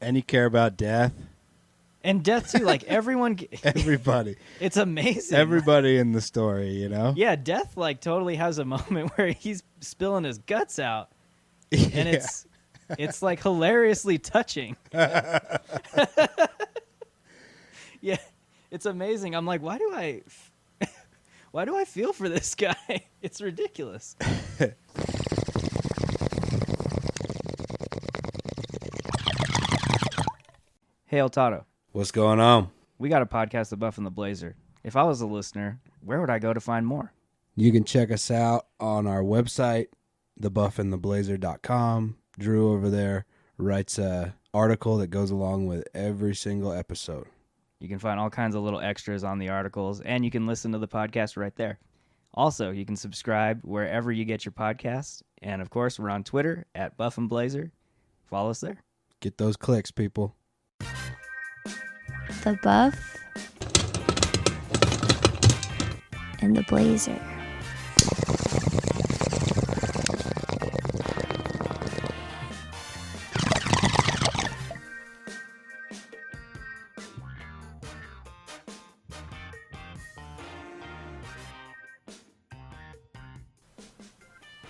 And you care about death. And death too, like everyone. Everybody. It's amazing. Everybody in the story, you know? Yeah, death like totally has a moment where he's spilling his guts out. And it's like hilariously touching. Yeah, it's amazing. I'm like, why do I feel for this guy? It's ridiculous. Hey, El Toddo. What's going on? We got a podcast, The Buff and the Blazer. If I was a listener, where would I go to find more? You can check us out on our website, thebuffandtheblazer.com. Drew over there writes a article that goes along with every single episode. You can find all kinds of little extras on the articles, and you can listen to the podcast right there. Also, you can subscribe wherever you get your podcasts. And, of course, we're on Twitter at Buff and Blazer. Follow us there. Get those clicks, people. The Buff and the Blazer.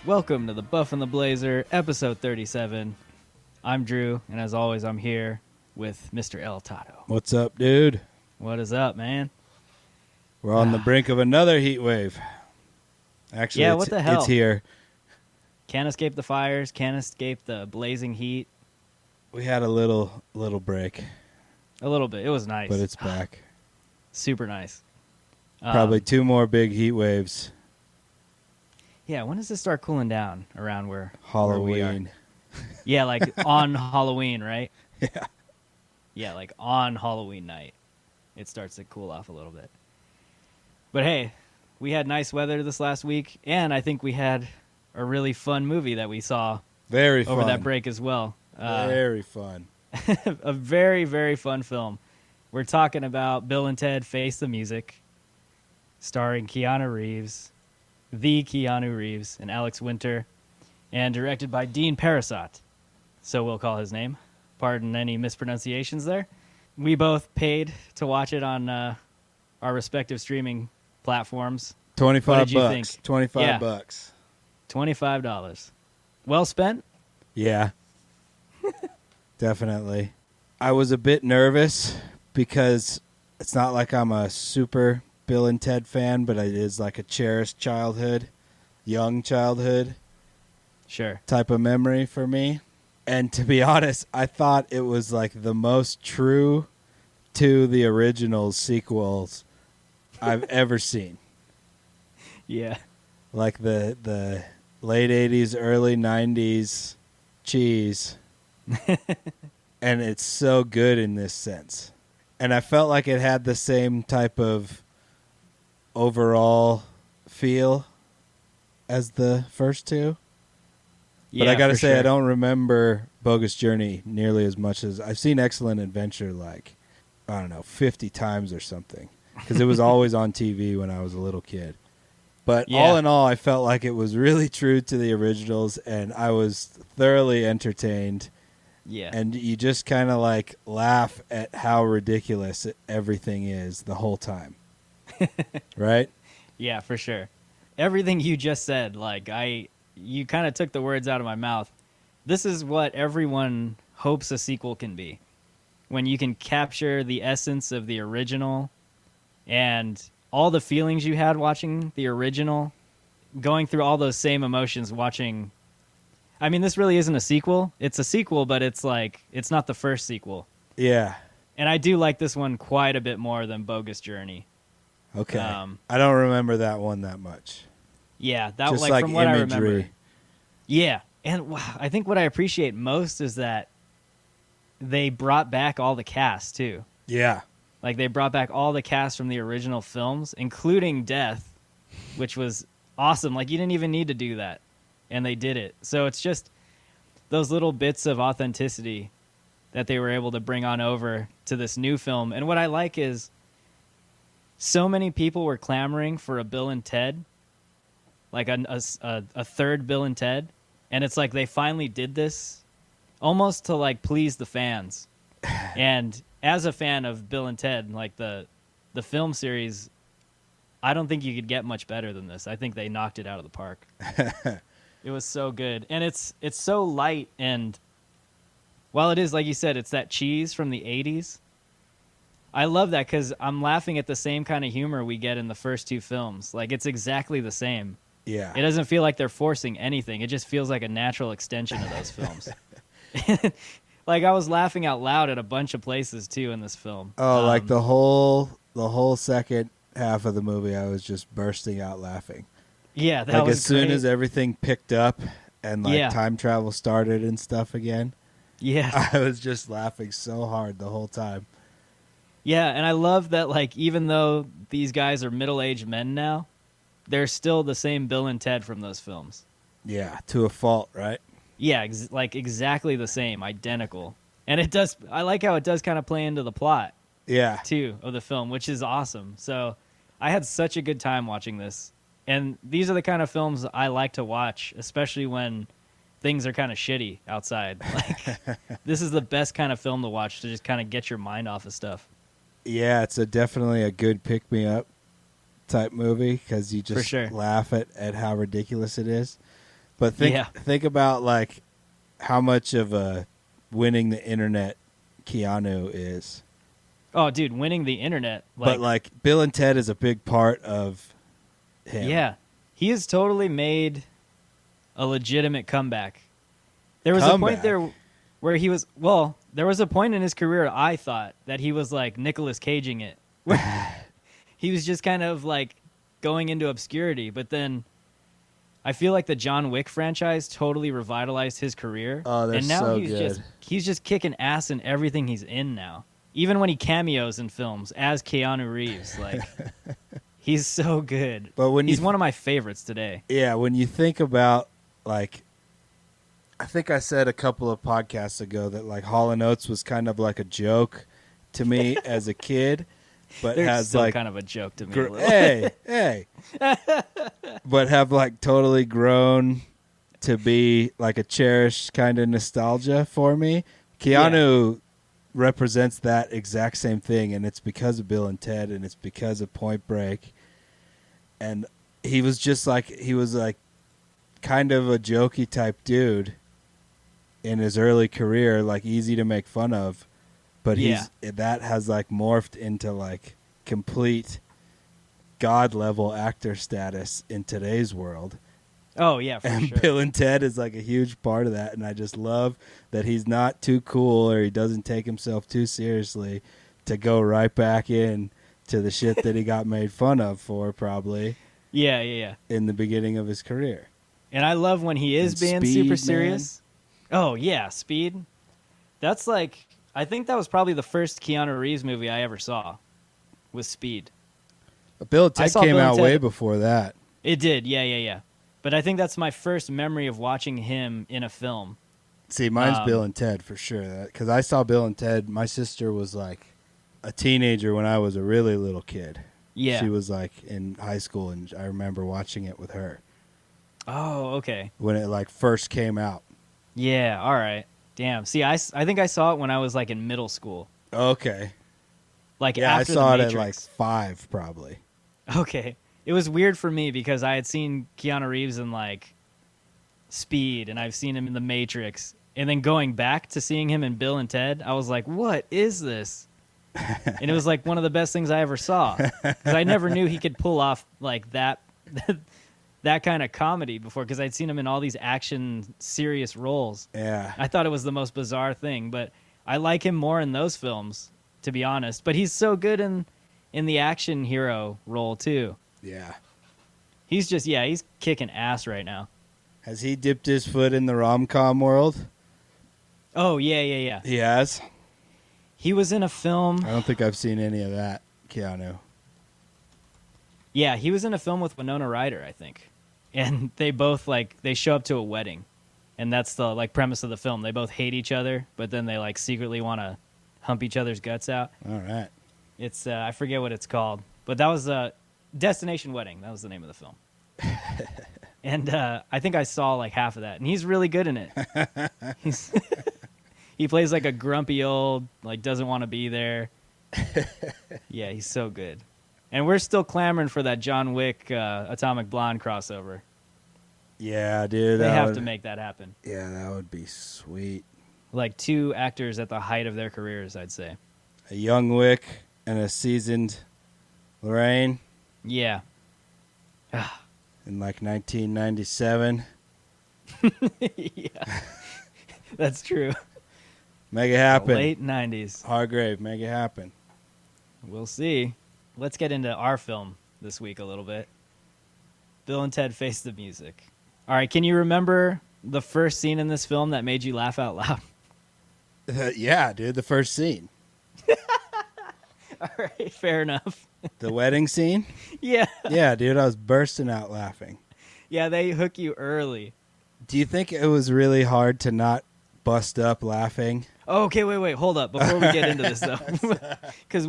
Welcome to the Buff and the Blazer, episode 37. I'm Drew, and as always, I'm here with Mr. El Toddo. What's up, dude? What is up, man? We're on the brink of another heat wave. Actually, yeah, what the hell? It's here. Can't escape the fires, can't escape the blazing heat. We had a little break. A little bit. It was nice. But it's back. Super nice. Probably two more big heat waves. Yeah, when does this start cooling down around where we are? Halloween. Yeah, like on Halloween, right? Yeah. Yeah, like on Halloween night, it starts to cool off a little bit. But hey, we had nice weather this last week, and I think we had a really fun movie that we saw Very fun. over that break as well. Very fun. A very, very fun film. We're talking about Bill and Ted Face the Music, starring Keanu Reeves, the Keanu Reeves, and Alex Winter, and directed by Dean Parasot. So we'll call his name. Pardon any mispronunciations there. We both paid to watch it on our respective streaming platforms. 25 What did you bucks. think? 25 Yeah. bucks. $25. Well spent? Yeah. Definitely. I was a bit nervous because it's not like I'm a super Bill and Ted fan, but it is like a cherished childhood, young childhood Sure. type of memory for me. And to be honest, I thought it was like the most true to the original sequels I've ever seen. Yeah. Like the late 80s, early 90s cheese. And it's so good in this sense. And I felt like it had the same type of overall feel as the first two. But I got to say, sure. I don't remember Bogus Journey nearly as much as I've seen Excellent Adventure like, I don't know, 50 times or something. Because it was always on TV when I was a little kid. But all in all, I felt like it was really true to the originals, and I was thoroughly entertained. Yeah. And you just kind of like laugh at how ridiculous everything is the whole time. Right? Yeah, for sure. Everything you just said, like you kind of took the words out of my mouth. This is what everyone hopes a sequel can be. When you can capture the essence of the original and all the feelings you had watching the original, going through all those same emotions watching. I mean, this really isn't a sequel. It's a sequel, but it's like, it's not the first sequel. Yeah. And I do like this one quite a bit more than Bogus Journey. Okay. I don't remember that one that much. Yeah, that Just like from what imagery. I remember. Yeah, and I think what I appreciate most is that they brought back all the cast too. Yeah. Like they brought back all the cast from the original films, including Death, which was awesome. Like you didn't even need to do that, and they did it. So it's just those little bits of authenticity that they were able to bring on over to this new film. And what I like is so many people were clamoring for a Bill and Ted, like a third Bill and Ted. And it's like they finally did this almost to like please the fans. And as a fan of Bill and Ted, like the film series, I don't think you could get much better than this. I think they knocked it out of the park. It was so good. And it's so light, and while it is, like you said, it's that cheese from the 80s. I love that because I'm laughing at the same kind of humor we get in the first two films. Like, it's exactly the same. Yeah. It doesn't feel like they're forcing anything. It just feels like a natural extension of those films. Like, I was laughing out loud at a bunch of places, too, in this film. Oh, like the whole second half of the movie, I was just bursting out laughing. Yeah, that like was as soon great. as everything picked up and like Yeah. time travel started and stuff again, Yeah. I was just laughing so hard the whole time. Yeah, and I love that, like, even though these guys are middle-aged men now, they're still the same Bill and Ted from those films. Yeah, to a fault, right? Yeah, like exactly the same, identical. And I like how it does kind of play into the plot, Yeah. too, of the film, which is awesome. So I had such a good time watching this. And these are the kind of films I like to watch, especially when things are kind of shitty outside. Like, this is the best kind of film to watch to just kind of get your mind off of stuff. Yeah, it's definitely a good pick-me-up type movie because you For just sure. laugh at how ridiculous it is. But Yeah. think about like how much of a winning the internet Keanu is. Oh, dude, winning the internet. But like Bill and Ted is a big part of him. Yeah, he has totally made a legitimate comeback. There was a point there where he was, there was a point in his career, I thought, that he was like Nicolas Caging it. Where he was just kind of like going into obscurity, but then I feel like the John Wick franchise totally revitalized his career. Oh, they're and now so he's good. he's just kicking ass in everything he's in now. Even when he cameos in films as Keanu Reeves, like he's so good. But when he's you one of my favorites today. Yeah, when you think about like, I think I said a couple of podcasts ago that like Hall & Oates was kind of like a joke to me as a kid, but They're has still like kind of a joke to me. A little. hey, but have like totally grown to be like a cherished kind of nostalgia for me. Keanu represents that exact same thing, and it's because of Bill and Ted, and it's because of Point Break. And he was like kind of a jokey type dude in his early career, like easy to make fun of, but that has like morphed into like complete god level actor status in today's world. Oh yeah, for And sure. Bill and Ted is like a huge part of that, and I just love that he's not too cool or he doesn't take himself too seriously to go right back in to the shit that he got made fun of for probably Yeah. in the beginning of his career. And I love when he is And being Speed, super serious. Oh yeah, Speed. That's like, I think that was probably the first Keanu Reeves movie I ever saw, was Speed. But Bill and I Ted saw came Bill and out Ted- way before that. It did, yeah. But I think that's my first memory of watching him in a film. See, mine's Bill and Ted for sure. Because I saw Bill and Ted. My sister was like a teenager when I was a really little kid. Yeah. She was like in high school, and I remember watching it with her Oh, okay. when it like first came out. Yeah, all right. Damn. See, I think I saw it when I was like in middle school. Okay. Like Yeah, I after saw it the at like Matrix. 5 probably. Okay. It was weird for me because I had seen Keanu Reeves in like Speed, and I've seen him in The Matrix. And then going back to seeing him in Bill and Ted, I was like, what is this? And it was like one of the best things I ever saw. Because I never knew he could pull off like that that kind of comedy before, because I'd seen him in all these action serious roles. Yeah. I thought it was the most bizarre thing, but I like him more in those films, to be honest. But he's so good in the action hero role too. Yeah. He's just, he's kicking ass right now. Has he dipped his foot in the rom-com world? Oh, yeah. He has. He was in a film. I don't think I've seen any of that, Keanu. Yeah, he was in a film with Winona Ryder, I think. And they both, like, they show up to a wedding. And that's the, like, premise of the film. They both hate each other, but then they, like, secretly want to hump each other's guts out. All right. It's, I forget what it's called. But that was Destination Wedding. That was the name of the film. And I think I saw, like, half of that. And he's really good in it. He plays like a grumpy old, like doesn't want to be there. Yeah, he's so good. And we're still clamoring for that John Wick Atomic Blonde crossover. Yeah, dude. They have to make that happen. Yeah, that would be sweet. Like two actors at the height of their careers, I'd say. A young Wick and a seasoned Lorraine Yeah. in like 1997. Yeah. That's true. Make it happen. Late 90s. Hargrave, make it happen. We'll see. Let's get into our film this week a little bit. Bill and Ted Face the Music. All right, can you remember the first scene in this film that made you laugh out loud? Yeah, dude, the first scene. All right, fair enough. The wedding scene? Yeah. Yeah, dude, I was bursting out laughing. Yeah, they hook you early. Do you think it was really hard to not bust up laughing? Oh, okay, wait, hold up. Before we get into this, though, because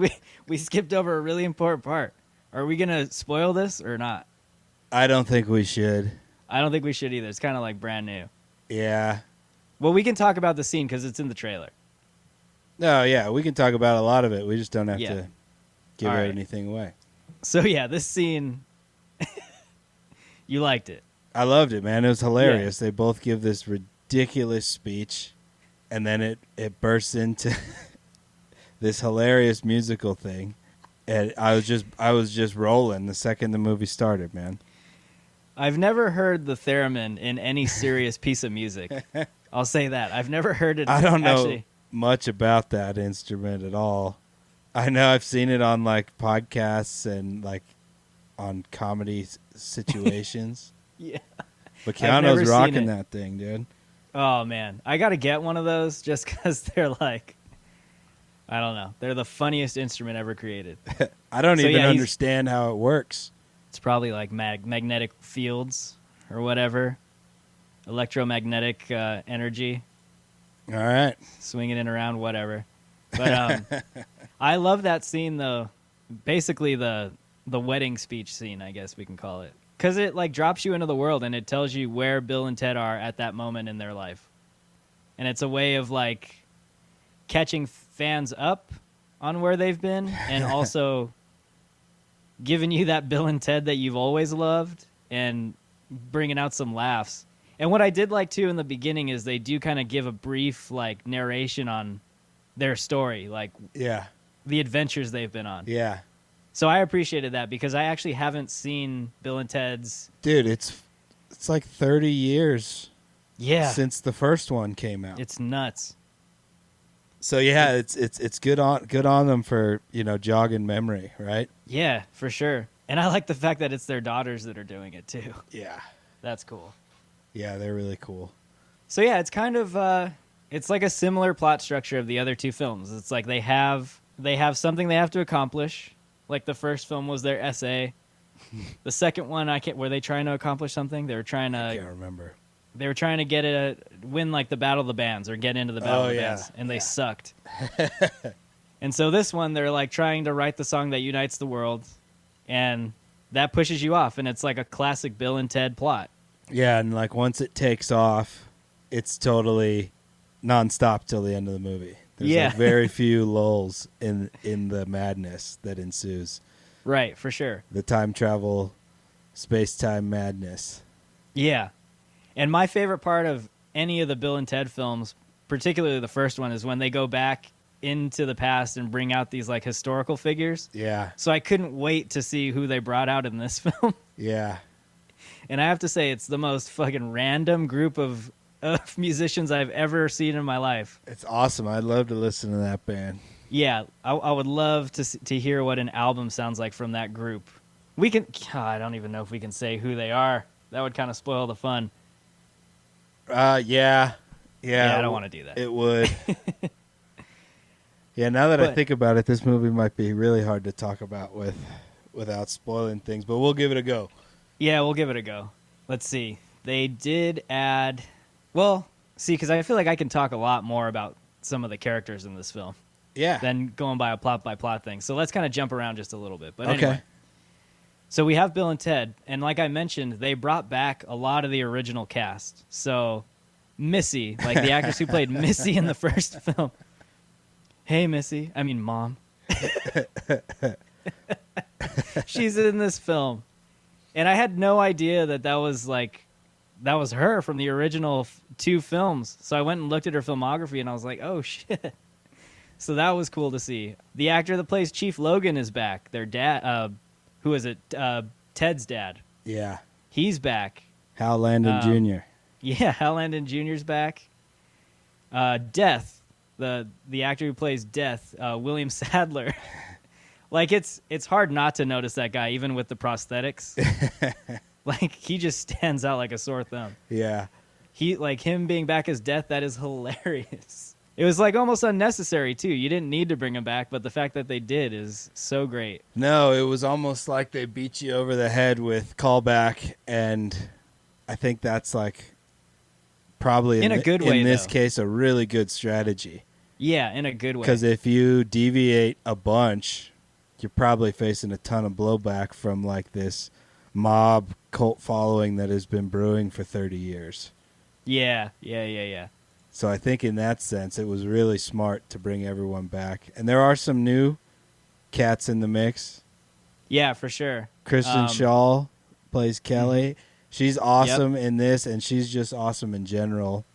we skipped over a really important part. Are we going to spoil this or not? I don't think we should. I don't think we should either. It's kind of like brand new. Yeah. Well, we can talk about the scene because it's in the trailer. No, yeah, we can talk about a lot of it. We just don't have to give All right. anything away. So, yeah, this scene, you liked it. I loved it, man. It was hilarious. They both give this ridiculous speech, and then it bursts into this hilarious musical thing. And I was just rolling the second the movie started, man. I've never heard the theremin in any serious piece of music. I'll say that. I've never heard it. I don't know actually. much about that instrument at all. I know I've seen it on like podcasts and like on comedy situations. Yeah. But I've never Keanu's seen rocking it. that thing, dude. Oh, man. I got to get one of those just because they're like, I don't know. They're the funniest instrument ever created. I don't So, even yeah, he's- understand how it works. It's probably like magnetic fields or whatever. Electromagnetic energy. All right. Swinging it around, whatever. But I love that scene, though. Basically, the wedding speech scene, I guess we can call it. Because it like drops you into the world and it tells you where Bill and Ted are at that moment in their life. And it's a way of like catching fans up on where they've been and also giving you that Bill and Ted that you've always loved and bringing out some laughs. And what I did like too in the beginning is they do kind of give a brief like narration on their story, like Yeah. the adventures they've been on. Yeah. So I appreciated that because I actually haven't seen Bill and Ted's. Dude, it's like 30 years Yeah, since the first one came out. it's nuts. So yeah, it's good on them for, jogging memory, right? Yeah, for sure. And I like the fact that it's their daughters that are doing it too. Yeah. That's cool. Yeah, they're really cool. So yeah, it's kind of it's like a similar plot structure of the other two films. It's like they have something they have to accomplish. Like the first film was their essay. The second one, were they trying to accomplish something? They were trying I to can't remember. they were trying to win like the Battle of the Bands or get into the Battle of the Bands, and they sucked. And so this one, they're like trying to write the song that unites the world, and that pushes you off, and it's like a classic Bill and Ted plot. Yeah, and like once it takes off, it's totally nonstop till the end of the movie. There's like very few lulls in the madness that ensues. Right, for sure. The time travel, space-time madness. Yeah. And my favorite part of any of the Bill and Ted films, particularly the first one, is when they go back into the past and bring out these like historical figures. Yeah, So I couldn't wait to see who they brought out in this film. yeah. And I have to say, it's the most fucking random group of musicians I've ever seen in my life. It's awesome. I'd love to listen to that band. Yeah, I would love to hear what an album sounds like from that group. We can. I don't even know if we can say who they are. That would kind of spoil the fun. Yeah. I don't want to do that. It would. Yeah, now that I But- think about it, this movie might be really hard to talk about without spoiling things, but we'll give it a go. Yeah, we'll give it a go. Let's see. They did add. Well, see, because I feel like I can talk a lot more about some of the characters in this film Yeah. than going by plot thing. So let's kind of jump around just a little bit. But Okay. anyway. So we have Bill and Ted, and like I mentioned, they brought back a lot of the original cast. So Missy, like the actress who played Missy in the first film. Hey, Missy. I mean, Mom. She's in this film. And I had no idea that was her from the original 2 films. So I went and looked at her filmography, and I was like, oh, shit. So that was cool to see. The actor that plays Chief Logan is back. Their dad, who is it? Ted's dad. Yeah. He's back. Hal Landon Jr. Yeah, Hal Landon Jr.'s back. Death, the actor who plays Death, William Sadler. Like, it's hard not to notice that guy, even with the prosthetics. Like, he just stands out like a sore thumb. Yeah. Him being back as Death, that is hilarious. It was, like, almost unnecessary, too. You didn't need to bring him back, but the fact that they did is so great. No, it was almost like they beat you over the head with callback, and I think that's, like, probably in a good way, in this though. case, a really good strategy. Yeah, in a good way. Because if you deviate a bunch, you're probably facing a ton of blowback from, like, this mob cult following that has been brewing for 30 years. Yeah. So I think in that sense, it was really smart to bring everyone back. And there are some new cats in the mix. Yeah, for sure. Kristen Shaw plays Kelly. She's awesome in this, and she's just awesome in general.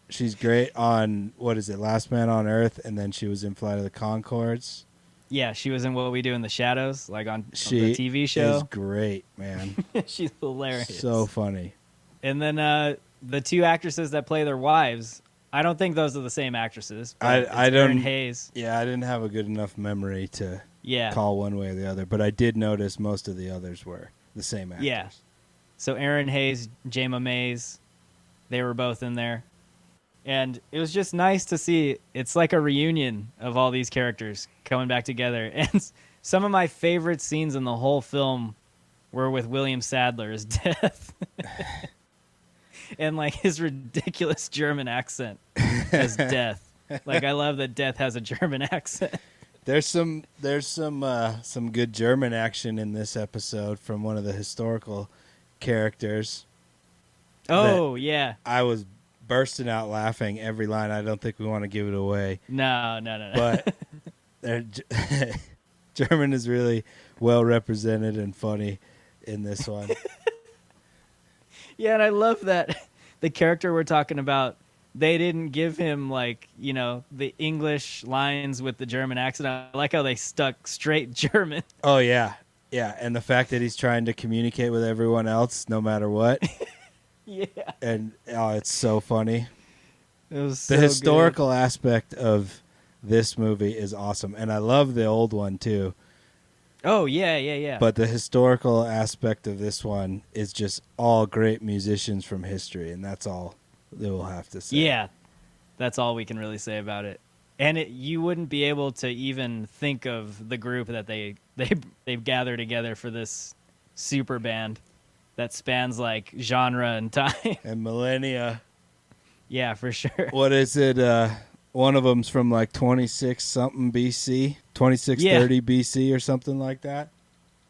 She's great on, what is it, Last Man on Earth, and then she was in Flight of the Conchords. Yeah, she was in What We Do in the Shadows, like on the She TV show. is great, man. She's hilarious. So funny. And then the 2 actresses that play their wives, I don't think those are the same actresses. But I it's don't. Erin Hayes. Yeah, I didn't have a good enough memory to Yeah. call one way or the other, but I did notice most of the others were the same actors. Yeah. So Erin Hayes, Jayma Mays, they were both in there. And it was just nice to see. It's like a reunion of all these characters coming back together. And some of my favorite scenes in the whole film were with William Sadler's Death. And, like, his ridiculous German accent as Death. Like, I love that Death has a German accent. There's some good German action in this episode from one of the historical characters. Oh, yeah. I was bursting out laughing every line. I don't think we want to give it away. No. But German is really well represented and funny in this one. Yeah, and I love that the character we're talking about, they didn't give him, like, the English lines with the German accent. I like how they stuck straight German. Oh, yeah. Yeah, and the fact that he's trying to communicate with everyone else no matter what. Yeah. And, it's so funny. It was The historical aspect of this movie is awesome. And I love the old one, too. Oh, yeah. But the historical aspect of this one is just all great musicians from history, and that's all they will have to say. Yeah, that's all we can really say about it. And you wouldn't be able to even think of the group that they've gathered together for this super band that spans, like, genre and time. And millennia. Yeah, for sure. What is it? One of them's from like 26-something BC, 2630 BC or something like that.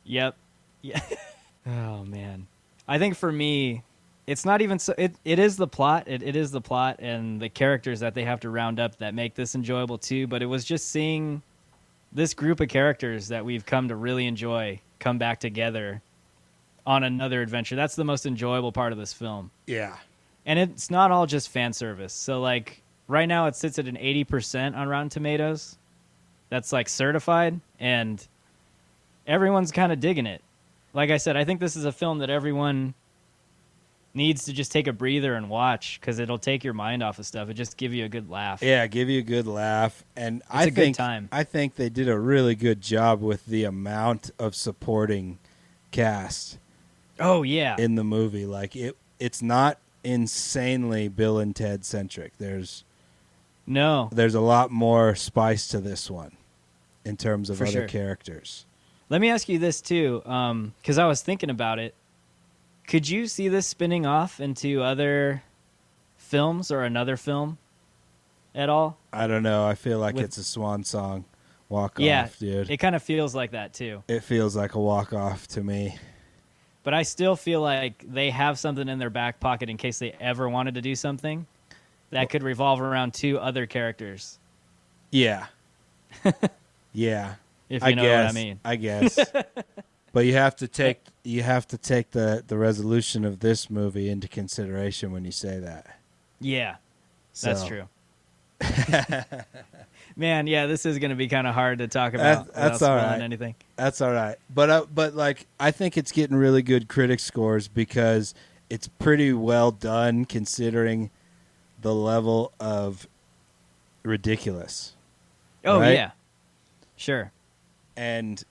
Yep. Yeah. Oh, man. I think for me, it's not even so. It is the plot. It is the plot and the characters that they have to round up that make this enjoyable too. But it was just seeing this group of characters that we've come to really enjoy come back together on another adventure. That's the most enjoyable part of this film. Yeah. And it's not all just fan service. So, like, right now it sits at an 80% on Rotten Tomatoes. That's, like, certified, and everyone's kind of digging it. Like I said, I think this is a film that everyone needs to just take a breather and watch, because it'll take your mind off of stuff. It just give you a good laugh. Yeah, give you a good laugh. And a good time. I think they did a really good job with the amount of supporting cast. Oh, yeah. In the movie. Like, it's not insanely Bill and Ted centric. There's a lot more spice to this one in terms of other characters. Let me ask you this too, because I was thinking about it. Could you see this spinning off into other films or another film at all? I don't know. I feel like it's a swan song walk off, dude. It kind of feels like that too. It feels like a walk off to me. But I still feel like they have something in their back pocket in case they ever wanted to do something that could revolve around 2 other characters. Yeah. Yeah. If you know what I mean. I guess. But you have to take the resolution of this movie into consideration when you say that. Yeah. That's So. true. Man, yeah, this is going to be kind of hard to talk about That's without all spoiling right. anything. That's all right. But like I think it's getting really good critic scores because it's pretty well done considering the level of ridiculous. Oh, right? yeah. Sure. And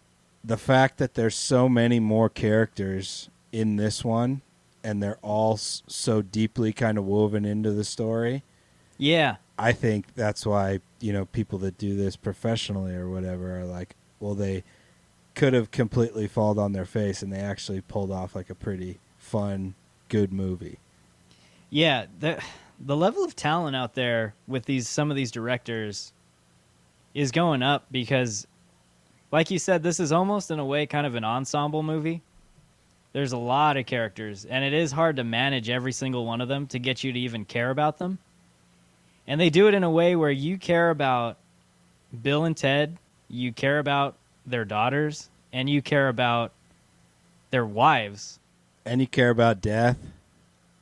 the fact that there's so many more characters in this one and they're all so deeply kind of woven into the story. Yeah. I think that's why, people that do this professionally or whatever are like, well, they could have completely fallen on their face and they actually pulled off like a pretty fun, good movie. Yeah, the level of talent out there with some of these directors is going up because, like you said, this is almost in a way kind of an ensemble movie. There's a lot of characters, and it is hard to manage every single one of them to get you to even care about them. And they do it in a way where you care about Bill and Ted, you care about their daughters, and you care about their wives. And you care about death.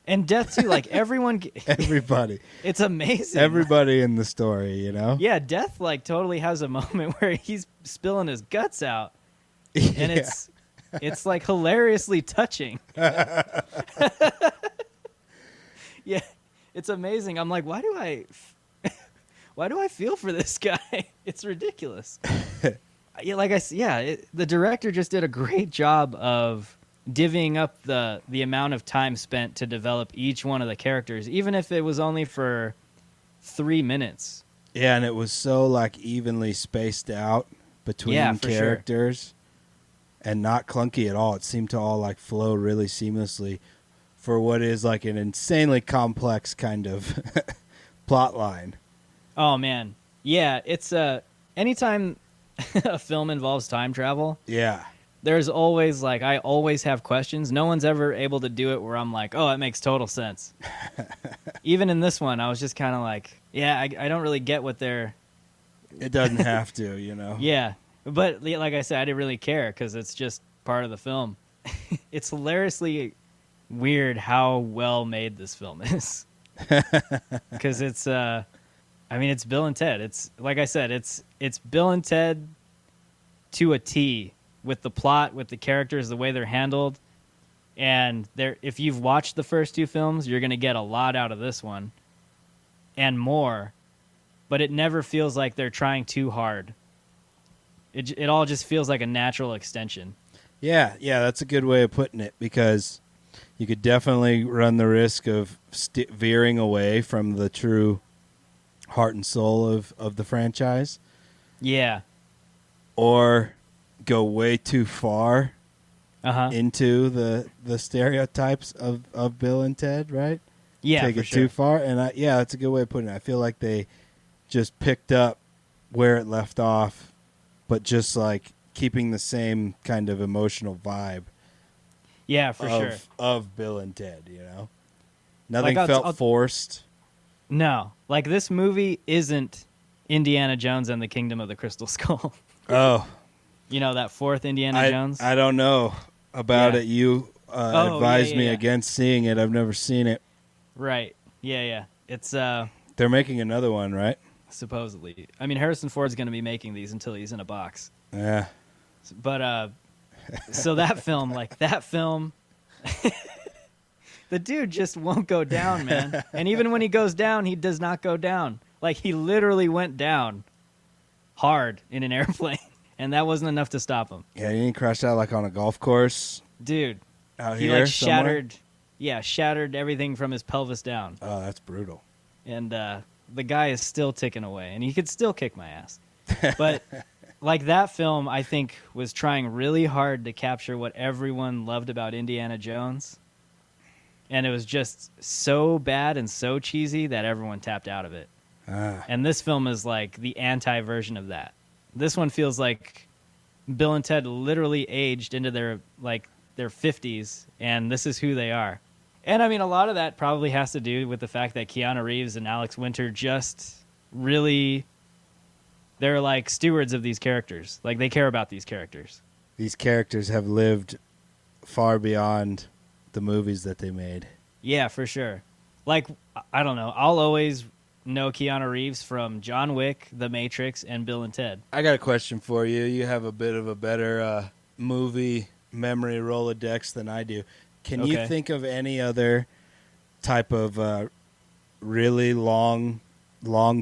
And death, too. Like, everyone... Everybody. It's amazing. Everybody in the story, Yeah, Death, like, totally has a moment where he's spilling his guts out. Yeah. And it's like, hilariously touching. Yeah. It's amazing. I'm like, why do I feel for this guy? It's ridiculous. The director just did a great job of divvying up the amount of time spent to develop each one of the characters, even if it was only for 3 minutes. Yeah, and it was so like evenly spaced out between characters and not clunky at all. It seemed to all like flow really seamlessly for what is like an insanely complex kind of plot line. Oh man. Yeah, it's anytime a film involves time travel, Yeah. there's always like I always have questions. No one's ever able to do it where I'm like, "Oh, that makes total sense." Even in this one, I was just kind of like, "Yeah, I don't really get what they're." It doesn't have to, Yeah, but like I said, I didn't really care because it's just part of the film. It's hilariously weird how well made this film is, because it's it's Bill and Ted. It's like I said, it's Bill and Ted to a T with the plot, with the characters, the way they're handled, and if you've watched the first 2 films, you're gonna get a lot out of this one and more, but it never feels like they're trying too hard. It all just feels like a natural extension. Yeah, that's a good way of putting it because you could definitely run the risk of veering away from the true heart and soul of the franchise. Yeah. Or go way too far into the stereotypes of Bill and Ted, right? Yeah, take for it sure. too far, and that's a good way of putting it. I feel like they just picked up where it left off, but just like keeping the same kind of emotional vibe. Yeah, for sure. Of Bill and Ted, nothing Like, felt forced. No, like this movie isn't Indiana Jones and the Kingdom of the Crystal Skull. Oh, that 4th Indiana Jones. I don't know about Yeah. it. You advised me against seeing it. I've never seen it. Right. Yeah. It's They're making another one, right? supposedly. I mean, Harrison Ford's going to be making these until he's in a box. Yeah. But so that film, the dude just won't go down, man. And even when he goes down, he does not go down. Like, he literally went down hard in an airplane, and that wasn't enough to stop him. Yeah, he didn't crash out like on a golf course Dude, out he here like somewhere? shattered everything from his pelvis down. Oh, that's brutal. And the guy is still ticking away, and he could still kick my ass. But like that film, I think, was trying really hard to capture what everyone loved about Indiana Jones. And it was just so bad and so cheesy that everyone tapped out of it. And this film is like the anti-version of that. This one feels like Bill and Ted literally aged into their like their 50s, and this is who they are. And I mean, a lot of that probably has to do with the fact that Keanu Reeves and Alex Winter just really, they're like stewards of these characters. Like, they care about these characters. These characters have lived far beyond the movies that they made. Yeah, for sure. Like, I don't know. I'll always know Keanu Reeves from John Wick, The Matrix, and Bill and Ted. I got a question for you. You have a bit of a better movie memory Rolodex than I do. Can you Okay. think of any other type of really long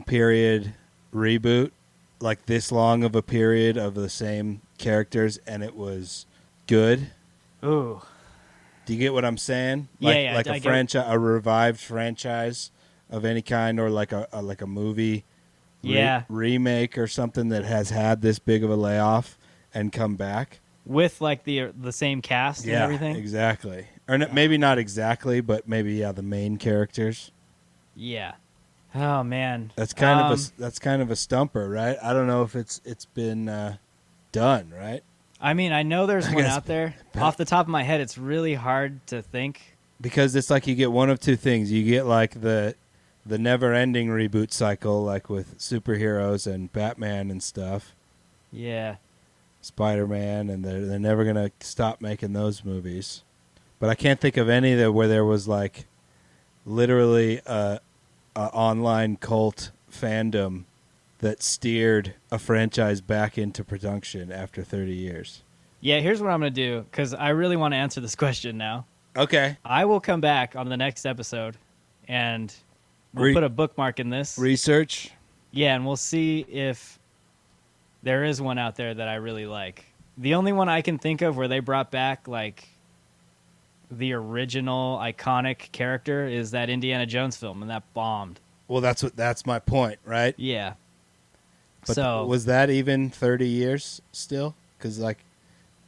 period reboot, like this long of a period of the same characters, and it was good? Ooh. Do you get what I'm saying? Yeah, Like I a get- franchise, a revived franchise of any kind, or like a movie Yeah. remake or something that has had this big of a layoff and come back. With, like, the same cast and everything? Exactly. Or maybe not exactly, but maybe the main characters. Yeah. Oh, man. That's kind of a stumper, right? I don't know if it's been done, right? I mean, I know there's I one guess- out there. Off the top of my head, it's really hard to think. Because it's like you get one of two things. You get like the never-ending reboot cycle, like with superheroes and Batman and stuff, Yeah. Spider-Man, and they're never gonna stop making those movies. But I can't think of any that where there was like literally a online cult fandom that steered a franchise back into production after 30 years. Yeah, here's what I'm going to do, because I really want to answer this question now. Okay. I will come back on the next episode, and we'll put a bookmark in this. Research. Yeah, and we'll see if there is one out there that I really like. The only one I can think of where they brought back, like, the original iconic character is that Indiana Jones film, and that bombed. Well, that's my point, right? Yeah. But So was that even 30 years still? Because, like,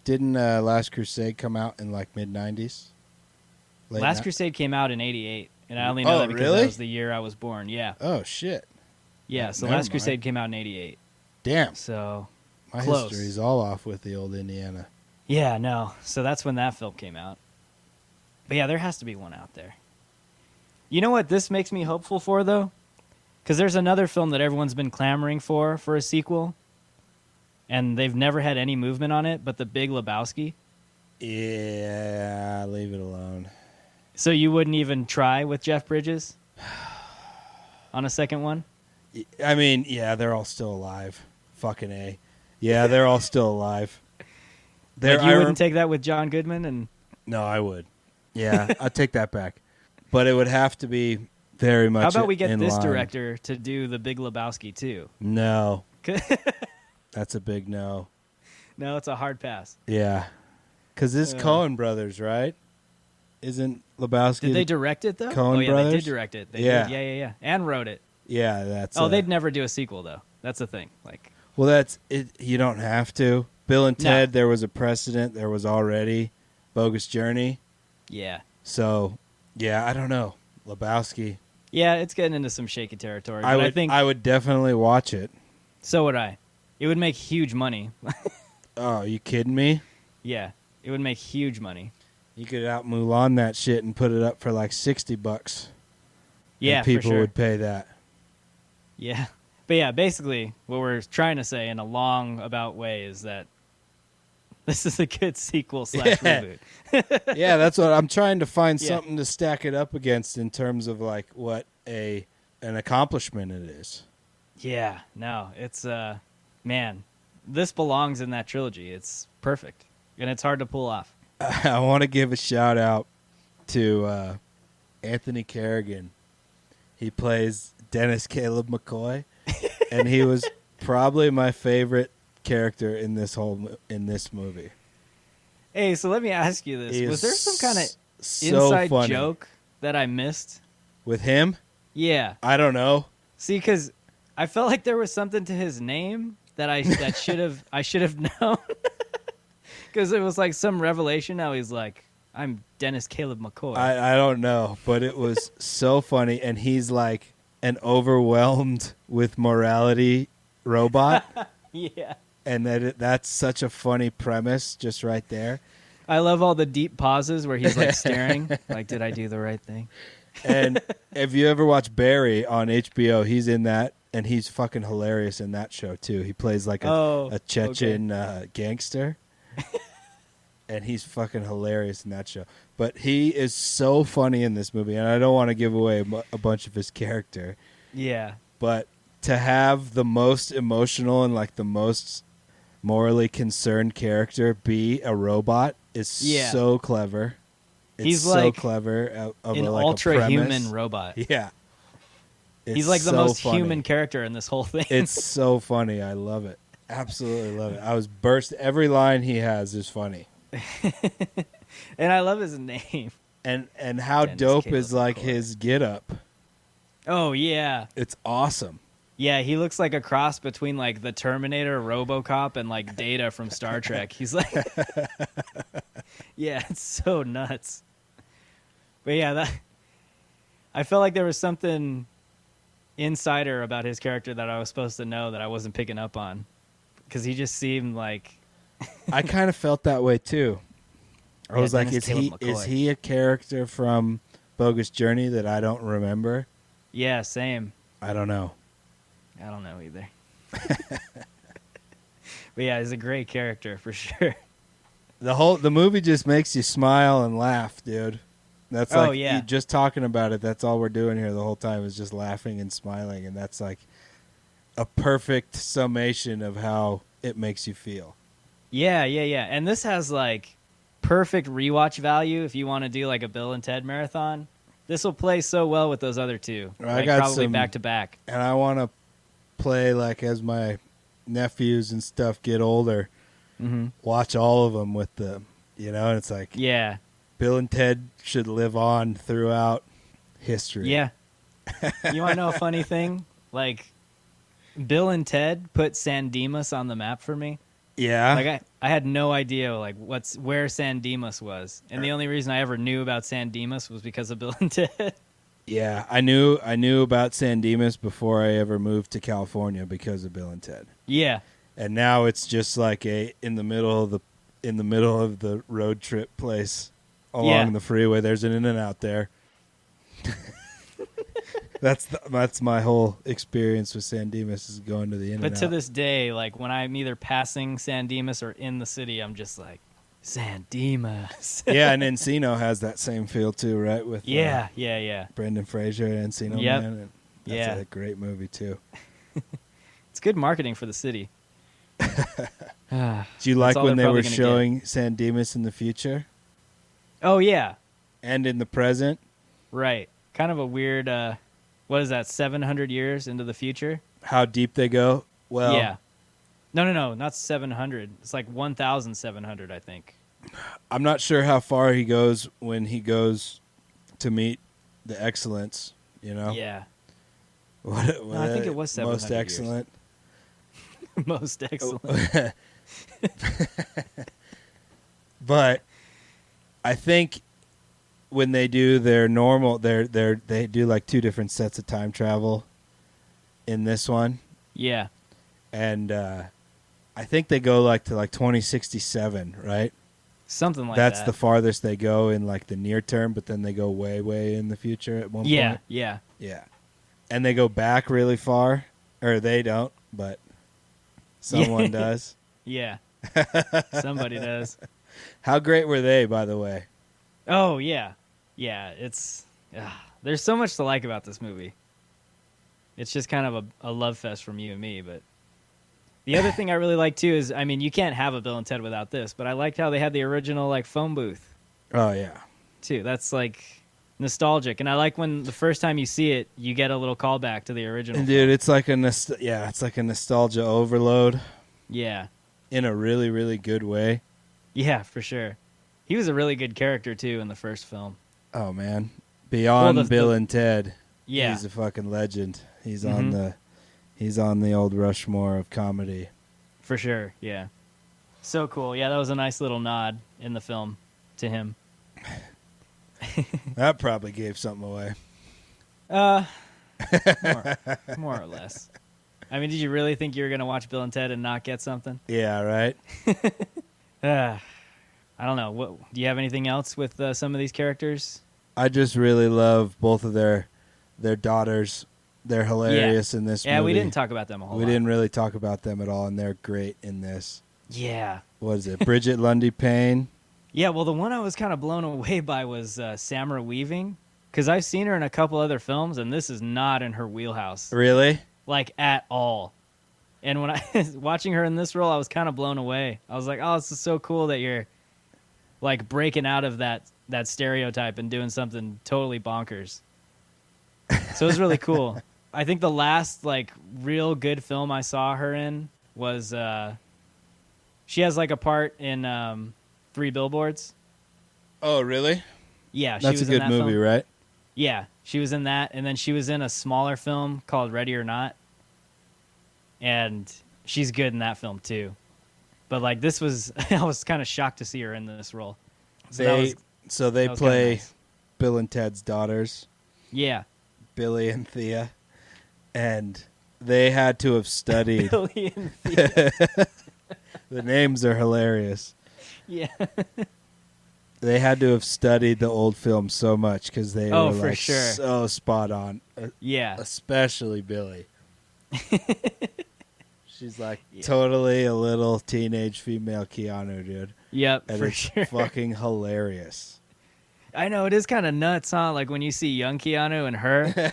didn't Last Crusade come out in, like, mid-90s? Last Crusade came out in 88, and I only know Oh, that because really? that was the year I was born. Yeah. Oh, shit. Yeah, so Never Last mind. Crusade came out in 88. Damn. So, My close. history's all off with the old Indiana. yeah, no. So that's when that film came out. But yeah, there has to be one out there. You know what this makes me hopeful for, though? Because there's another film that everyone's been clamoring for a sequel, and they've never had any movement on it, but The Big Lebowski. Yeah, leave it alone. So you wouldn't even try with Jeff Bridges on a second one? I mean, yeah, they're all still alive. Fucking A. Yeah, they're all still alive. Like, you wouldn't take that with John Goodman? And No, I would. Yeah, I'll take that back. But it would have to be very much how about we get in this line. director to do The Big Lebowski, too? No. That's a big no. No, it's a hard pass. Yeah. Because this Coen brothers, right? Isn't Lebowski? Did they direct it, though? Coen oh, yeah, they brothers? did direct it. They Yeah. did. Yeah. And wrote it. Yeah, that's. Oh, they'd never do a sequel, though. That's the thing. Like, Well, that's it. You don't have to. Bill and No. Ted, there was a precedent. There was already Bogus Journey. yeah. So, yeah, I don't know. Lebowski. Yeah, it's getting into some shaky territory. I but would. think I would definitely watch it. so would I. It would make huge money. Oh, you kidding me? Yeah, it would make huge money. You could out Mulan that shit and put it up for like $60. Yeah, and people for sure. would pay that. Yeah. But yeah, basically what we're trying to say in a long about way is that this is a good sequel / reboot. Yeah, that's what I'm trying to find Yeah. something to stack it up against in terms of like what an accomplishment it is. Yeah, no, it's man, this belongs in that trilogy. It's perfect. And it's hard to pull off. I want to give a shout out to Anthony Kerrigan. He plays Dennis Caleb McCoy, and he was probably my favorite character in this movie. Hey, so let me ask you this. He Was is there some kind of so inside funny. joke that I missed? With him? Yeah. I don't know. See, because I felt like there was something to his name that I should have known. Because it was like some revelation. Now he's like, I'm Dennis Caleb McCoy. I don't know, but it was so funny, and he's like an overwhelmed with morality robot, yeah. and that's such a funny premise just right there. I love all the deep pauses where he's like staring, like, did I do the right thing? And if you ever watch Barry on HBO, he's in that, and he's fucking hilarious in that show too. He plays like a Chechen gangster, and he's fucking hilarious in that show. But he is so funny in this movie, and I don't want to give away a bunch of his character. Yeah. But to have the most emotional and like the most morally concerned character be a robot is so clever. It's he's so like clever. An ultra human robot. Yeah. He's like the most human character in this whole thing. It's so funny. I love it. Absolutely love it. I was burst. Every line he has is funny. And I love his name. And how Dennis dope Caleb is like McCoy. his get up. Oh, yeah. It's awesome. Yeah, he looks like a cross between like the Terminator, RoboCop, and like Data from Star Trek. He's like, yeah, it's so nuts. But yeah, I felt like there was something insider about his character that I was supposed to know that I wasn't picking up on, because he just seemed like. I kind of felt that way too. I was like, Dennis Caleb McCoy. is he a character from Bogus Journey that I don't remember? Yeah, same. I don't know. I don't know either. But yeah, he's a great character for sure. The movie just makes you smile and laugh, dude. That's like just talking about it. That's all we're doing here the whole time is just laughing and smiling, and that's like a perfect summation of how it makes you feel. Yeah. And this has like perfect rewatch value if you want to do like a Bill and Ted marathon. This will play so well with those other two. I got probably some, back to back. And I want to play like as my nephews and stuff get older, watch all of them with them. You know, and it's like Bill and Ted should live on throughout history. Yeah. You want to know a funny thing? Like, Bill and Ted put San Dimas on the map for me. Yeah. Like I had no idea like where San Dimas was, and the only reason I ever knew about San Dimas was because of Bill and Ted. Yeah, I knew about San Dimas before I ever moved to California because of Bill and Ted. Yeah. And now it's just like in the middle of the road trip place along the freeway. There's an In-N-Out there. That's my whole experience with San Dimas is going to the In-N-Out. But to this day, like when I'm either passing San Dimas or in the city, I'm just like, San Dimas. Yeah, and Encino has that same feel too, right? With Brendan Fraser and Encino Man. And that's a great movie too. It's good marketing for the city. Do you like when they were showing San Dimas in the future? Oh yeah. And in the present? Right. Kind of a weird what is that, 700 years into the future? How deep they go? Well, yeah. No, not 700. It's like 1,700, I think. I'm not sure how far he goes when he goes to meet the excellence, you know? Yeah. What I think it was 700 Most excellent. Most excellent. But I think when they do their normal, they do like two different sets of time travel in this one. Yeah. And I think they go like to like 2067, right? Something like that. That's the farthest they go in like the near term, but then they go way, way in the future at one point. Yeah. And they go back really far, or they don't, but someone does. Yeah. Somebody does. How great were they, by the way? Oh, yeah. Yeah, it's... there's so much to like about this movie. It's just kind of a love fest from you and me, but... The other thing I really like, too, is, I mean, you can't have a Bill and Ted without this, but I liked how they had the original, like, phone booth. Oh, yeah. Too. That's, like, nostalgic. And I like when the first time you see it, you get a little callback to the original. And dude, it's like a nostalgia overload. Yeah. In a really, really good way. Yeah, for sure. He was a really good character, too, in the first film. Oh, man. Beyond Bill and Ted. Yeah. He's a fucking legend. He's on the old Rushmore of comedy. For sure, yeah. So cool. Yeah, that was a nice little nod in the film to him. That probably gave something away. More or less. I mean, did you really think you were going to watch Bill and Ted and not get something? Yeah, right? I I don't know. What do you have anything else with some of these characters? I just really love both of their daughters. They're hilarious in this movie. Yeah, we didn't talk about them a whole lot. We didn't really talk about them at all, and they're great in this. Yeah. What is it? Bridget Lundy Payne? Yeah, well, the one I was kind of blown away by was Samara Weaving, because I've seen her in a couple other films, and this is not in her wheelhouse. Really? Like, at all. And when I was watching her in this role, I was kind of blown away. I was like, oh, this is so cool that you're, like, breaking out of that stereotype and doing something totally bonkers. So it was really cool. I think the last, like, real good film I saw her in was, she has, like, a part in 3 Billboards. Oh, really? Yeah, she That's was a good in that movie, film. right? Yeah, she was in that, and then she was in a smaller film called Ready or Not, and she's good in that film too. But like this was, I was kind of shocked to see her in this role. So they that was play kinda nice. Bill and Ted's daughters, Yeah, Billy and Thea, and they had to have studied. Billy and Thea. The names are hilarious. Yeah, They had to have studied the old film so much because they were for like sure. so spot on. yeah, Especially Billy. She's like totally a little teenage female Keanu, dude. yep, And for it's sure. fucking hilarious. I know it is kind of nuts, huh? Like when you see young Keanu and her.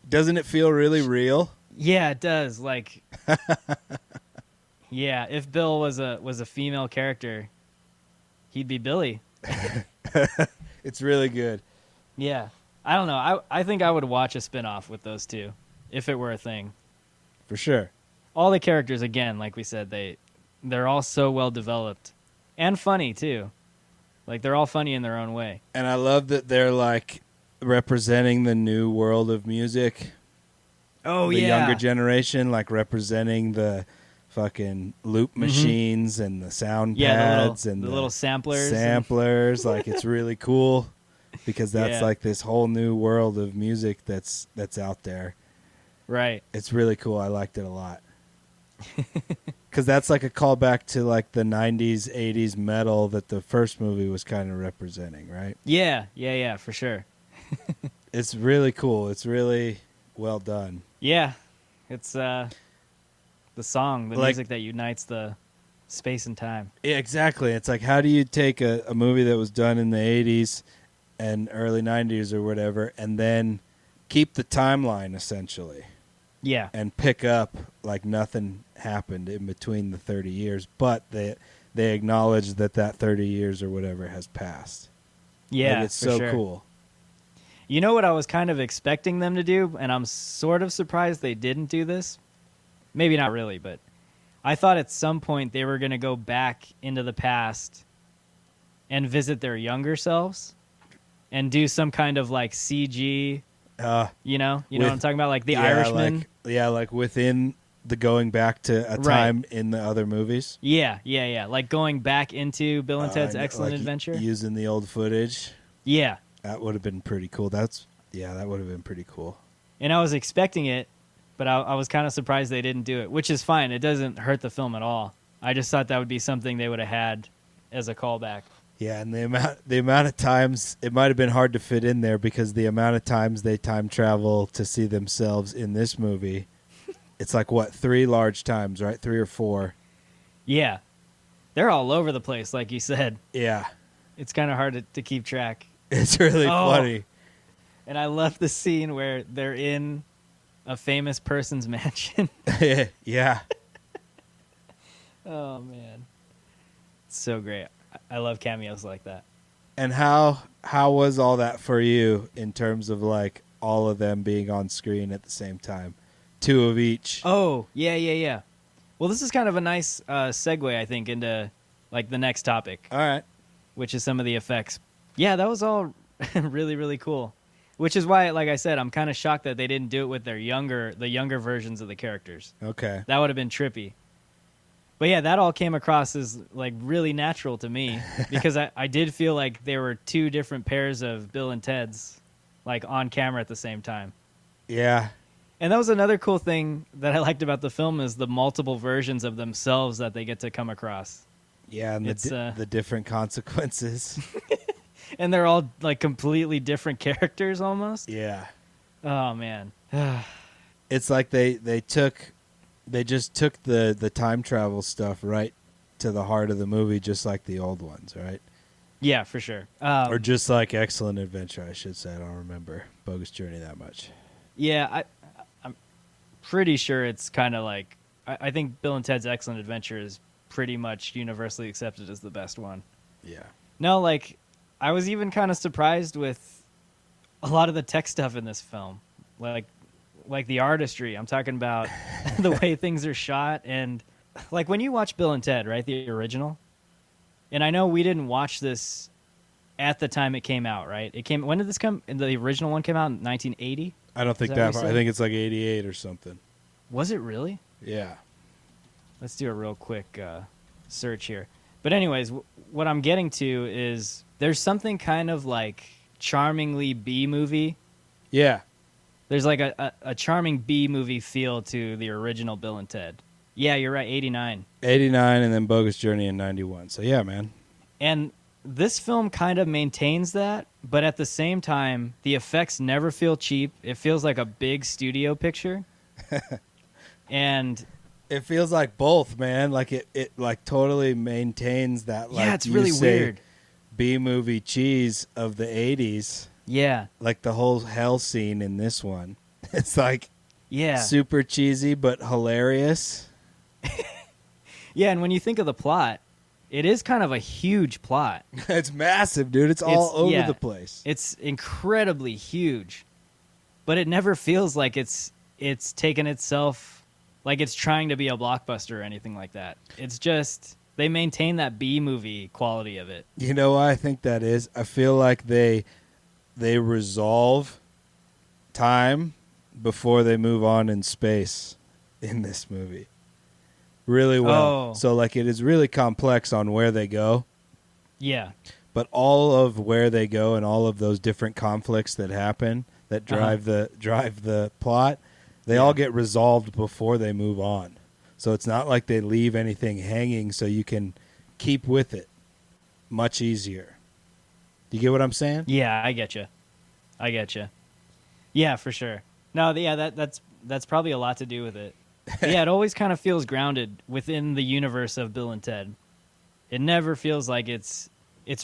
Doesn't it feel really real? Yeah, it does. Like, yeah, if Bill was a female character, he'd be Billy. It's really good. Yeah. I don't know. I think I would watch a spinoff with those two if it were a thing. For sure. All the characters, again, like we said, they're all so well developed and funny too. Like they're all funny in their own way. And I love that they're like representing the new world of music. Oh, the yeah. younger generation, like representing the fucking loop machines and the sound pads and the little samplers. Samplers, like it's really cool because that's Yeah. like this whole new world of music that's out there. Right. It's really cool. I liked it a lot. Because that's like a callback to like the 90s, 80s metal that the first movie was kind of representing, right? Yeah, for sure. It's really cool. It's really well done. Yeah. It's the song, the Like- music that unites the space and time. Yeah, exactly. It's like, how do you take a movie that was done in the 80s and early 90s or whatever and then keep the timeline essentially Yeah. and pick up like nothing happened in between the 30 years, but they acknowledge that 30 years or whatever has passed. Yeah, Like, it's for so sure. cool. You know what I was kind of expecting them to do, and I'm sort of surprised they didn't do this? Maybe not really, but I thought at some point they were going to go back into the past and visit their younger selves and do some kind of like CG, you know what I'm talking about? Like the Irishman. Like within the going back to a Right. time in the other movies. Yeah. Like going back into Bill and Ted's And, Excellent like, Adventure. Using the old footage. Yeah. That would have been pretty cool. That would have been pretty cool. And I was expecting it, but I was kind of surprised they didn't do it, which is fine. It doesn't hurt the film at all. I just thought that would be something they would have had as a callback. Yeah, and the amount of times it might have been hard to fit in there because the amount of times they time travel to see themselves in this movie, it's like 3 large times, right? 3 or 4. Yeah. They're all over the place, like you said. Yeah, It's kind of hard to keep track. it's really funny. And I love the scene where they're in a famous person's mansion. Yeah, Oh, man. It's so great. I love cameos like that. and how was all that for you in terms of like all of them being on screen at the same time, 2 of each? Oh, yeah. Well, this is kind of a nice segue, I think, into like the next topic, All right. which is some of the effects. Yeah, that was all really, really cool. Which is why, like I said, I'm kind of shocked that they didn't do it with the younger versions of the characters. Okay. That would have been trippy. But yeah, that all came across as like really natural to me because I did feel like there were 2 different pairs of Bill and Ted's like on camera at the same time. Yeah. And that was another cool thing that I liked about the film is the multiple versions of themselves that they get to come across. Yeah, and It's the different consequences. and they're all like completely different characters almost. Yeah. Oh man. It's like they just took the time travel stuff right to the heart of the movie, just like the old ones, right? Yeah, for sure. Or just like Excellent Adventure, I should say. I don't remember Bogus Journey that much. Yeah, I'm pretty sure it's kind of like I think Bill and Ted's Excellent Adventure is pretty much universally accepted as the best one. Yeah. No, like I was even kind of surprised with a lot of the tech stuff in this film, like the artistry. I'm talking about the way things are shot, and like when you watch Bill and Ted, right, the original. And I know we didn't watch this at the time it came out, right? It came. When did this come? The original one came out in 1980. I don't think Is that that what far. you I said? think it's like 88 or something. Was it really? Yeah. Let's do a real quick search here. But anyways, what I'm getting to is there's something kind of like charmingly B movie. Yeah. There's like a charming B movie feel to the original Bill and Ted. Yeah, you're right, 89. 89 and then Bogus Journey in 91. So yeah, man. And this film kind of maintains that, but at the same time, the effects never feel cheap. It feels like a big studio picture. And It feels like both, man. Like it like totally maintains that like yeah, it's you really say, weird. B movie cheese of the 80s. Yeah. Like the whole hell scene in this one. It's like Yeah. super cheesy but hilarious. Yeah, and when you think of the plot, it is kind of a huge plot. It's massive, dude. It's all over yeah. the place. It's incredibly huge. But it never feels like it's taken itself like it's trying to be a blockbuster or anything like that. It's just they maintain that B movie quality of it. You know why I think that is? I feel like they resolve time before they move on in space in this movie. Really well. Oh. So like it is really complex on where they go, Yeah. but all of where they go and all of those different conflicts that happen that drive the plot, they all get resolved before they move on. So it's not like they leave anything hanging so you can keep with it much easier. Do you get what I'm saying? Yeah, I get you. Yeah, for sure. No, yeah, that's probably a lot to do with it. But yeah, it always kind of feels grounded within the universe of Bill and Ted. It never feels like it's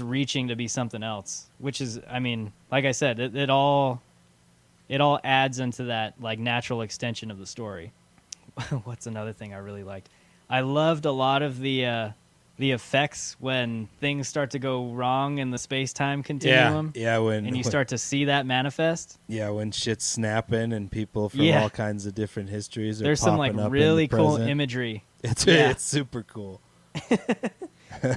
reaching to be something else, which is, I mean, like I said, it all adds into that like natural extension of the story. What's another thing I really liked? I loved a lot of the effects when things start to go wrong in the space-time continuum. Yeah, and you start to see that manifest. Yeah, when shit's snapping and people from Yeah. all kinds of different histories are There's some like popping up in really the cool present. imagery. It's Yeah. it's super cool.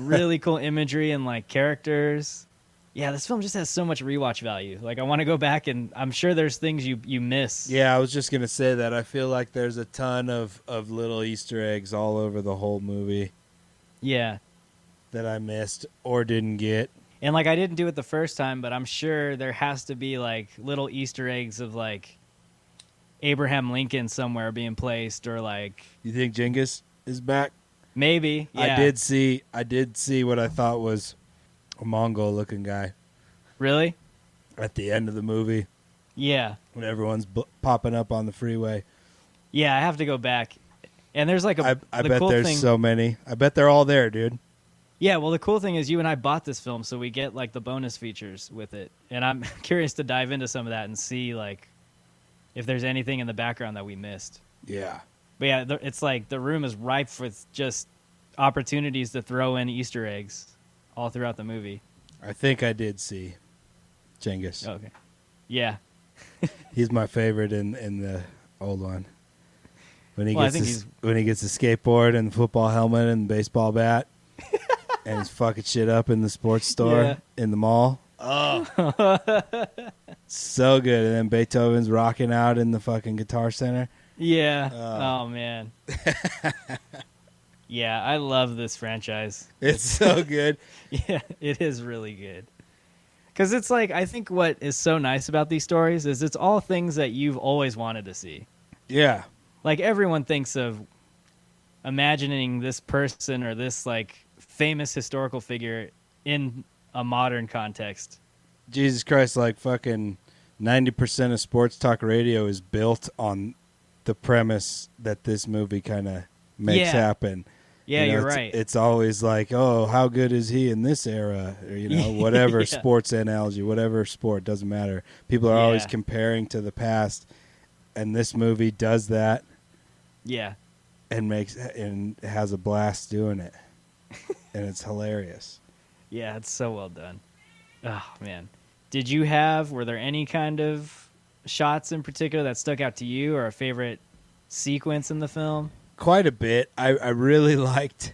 Really cool imagery and like characters. Yeah, this film just has so much rewatch value. Like I want to go back and I'm sure there's things you miss. Yeah, I was just gonna say that. I feel like there's a ton of little Easter eggs all over the whole movie Yeah. that I missed or didn't get. And like I didn't do it the first time, but I'm sure there has to be like little Easter eggs of like Abraham Lincoln somewhere being placed or like You think Genghis is back? maybe. Yeah. I did see what I thought was a Mongol looking guy Really? at the end of the movie Yeah. when everyone's popping up on the freeway. Yeah, I have to go back. And there's like I the bet cool there's thing. so many. I bet they're all there, dude. Yeah, well, the cool thing is you and I bought this film, so we get like the bonus features with it, and I'm curious to dive into some of that and see like if there's anything in the background that we missed. Yeah. But yeah, it's like the room is ripe with just opportunities to throw in Easter eggs all throughout the movie. I think I did see Genghis. Okay. Yeah. He's my favorite in the old one. When he Well, I gets think when he gets the skateboard and the football helmet and the baseball bat, and he's fucking shit up in the sports store Yeah. in the mall. Oh, so good! And then Beethoven's rocking out in the fucking Guitar Center. Yeah. Oh. Oh man. Yeah, I love this franchise. It's so good. Yeah, it is really good. Because it's like, I think what is so nice about these stories is it's all things that you've always wanted to see. Yeah, Like, everyone thinks of imagining this person or this, like, famous historical figure in a modern context. Jesus Christ, like fucking 90% of sports talk radio is built on the premise that this movie kind of makes happen. Yeah, you know, you're right. It's always like, oh, how good is he in this era? Or, whatever sports analogy, whatever sport, doesn't matter. People are always comparing to the past, and this movie does that. Yeah. And has a blast doing it. And it's hilarious. Yeah, it's so well done. Oh, man. Were there any kind of shots in particular that stuck out to you or a favorite sequence in the film? Quite a bit. I really liked